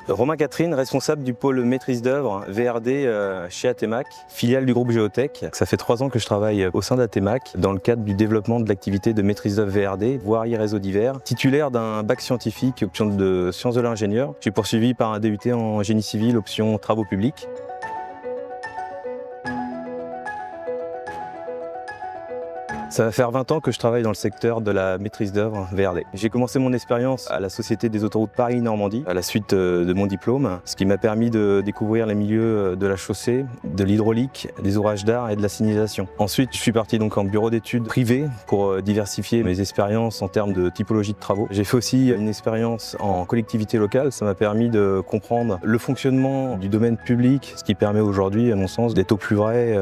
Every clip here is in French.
Romain Catherine, responsable du pôle maîtrise d'œuvre VRD chez Atemac, filiale du groupe Géotech. Ça fait 3 ans que je travaille au sein d'Atemac dans le cadre du développement de l'activité de maîtrise d'œuvre VRD, voirie réseau divers. Titulaire d'un bac scientifique, option de sciences de l'ingénieur, j'ai poursuivi par un DUT en génie civil, option travaux publics. Ça va faire 20 ans que je travaille dans le secteur de la maîtrise d'œuvre VRD. J'ai commencé mon expérience à la Société des autoroutes Paris-Normandie à la suite de mon diplôme, ce qui m'a permis de découvrir les milieux de la chaussée, de l'hydraulique, des ouvrages d'art et de la signalisation. Ensuite, je suis parti donc en bureau d'études privé pour diversifier mes expériences en termes de typologie de travaux. J'ai fait aussi une expérience en collectivité locale, ça m'a permis de comprendre le fonctionnement du domaine public, ce qui permet aujourd'hui, à mon sens, d'être au plus vrai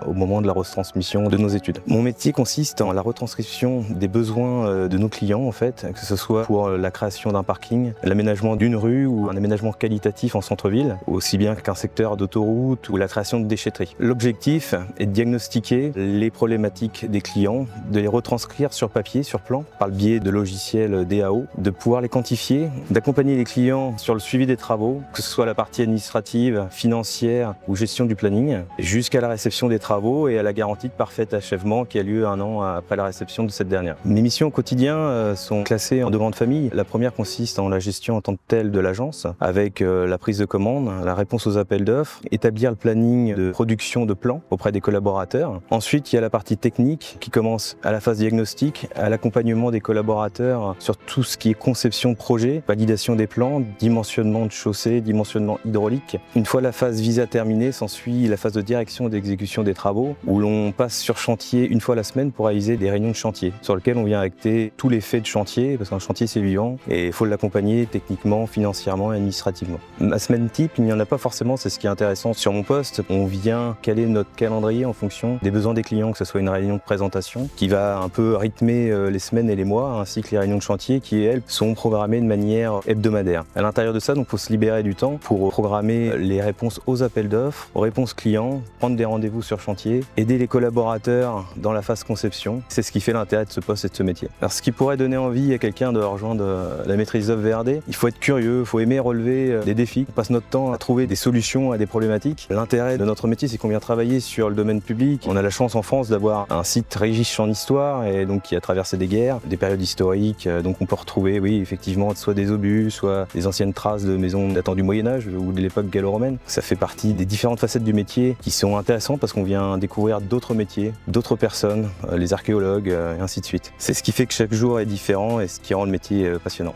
au moment de la retransmission de nos études. Mon métier consiste en la retranscription des besoins de nos clients, en fait, que ce soit pour la création d'un parking, l'aménagement d'une rue ou un aménagement qualitatif en centre-ville, aussi bien qu'un secteur d'autoroute ou la création de déchetterie. L'objectif est de diagnostiquer les problématiques des clients, de les retranscrire sur papier, sur plan, par le biais de logiciels DAO, de pouvoir les quantifier, d'accompagner les clients sur le suivi des travaux, que ce soit la partie administrative, financière ou gestion du planning, jusqu'à la réception des travaux et à la garantie de parfait achèvement qui a lieu un an après la réception de cette dernière. Mes missions au quotidien sont classées en 2 grandes familles. La première consiste en la gestion en tant que telle de l'agence, avec la prise de commande, la réponse aux appels d'offres, établir le planning de production de plans auprès des collaborateurs. Ensuite, il y a la partie technique qui commence à la phase diagnostic, à l'accompagnement des collaborateurs sur tout ce qui est conception de projet, validation des plans, dimensionnement de chaussée, dimensionnement hydraulique. Une fois la phase visa terminée, s'ensuit la phase de direction et d'exécution des travaux, où l'on passe sur chantier une fois la semaine pour réaliser des réunions de chantier sur lesquelles on vient acter tous les faits de chantier, parce qu'un chantier c'est vivant et il faut l'accompagner techniquement, financièrement et administrativement. Ma semaine type, il n'y en a pas forcément, c'est ce qui est intéressant sur mon poste. On vient caler notre calendrier en fonction des besoins des clients, que ce soit une réunion de présentation qui va un peu rythmer les semaines et les mois, ainsi que les réunions de chantier qui, elles, sont programmées de manière hebdomadaire. À l'intérieur de ça, donc, il faut se libérer du temps pour programmer les réponses aux appels d'offres, aux réponses clients, prendre des rendez-vous sur chantier, aider les collaborateurs dans la phase conception. C'est ce qui fait l'intérêt de ce poste et de ce métier. Alors ce qui pourrait donner envie à quelqu'un de rejoindre la maîtrise d'œuvre VRD, il faut être curieux, il faut aimer relever des défis. On passe notre temps à trouver des solutions à des problématiques. L'intérêt de notre métier, c'est qu'on vient travailler sur le domaine public. On a la chance en France d'avoir un site riche en histoire et donc qui a traversé des guerres, des périodes historiques. Donc on peut retrouver, oui, effectivement, soit des obus, soit des anciennes traces de maisons datant du Moyen-Âge ou de l'époque gallo-romaine. Ça fait partie des différentes facettes du métier qui sont intéressantes parce qu'on vient découvrir d'autres métiers, d'autres personnes, les archéologues et ainsi de suite. C'est ce qui fait que chaque jour est différent et ce qui rend le métier passionnant.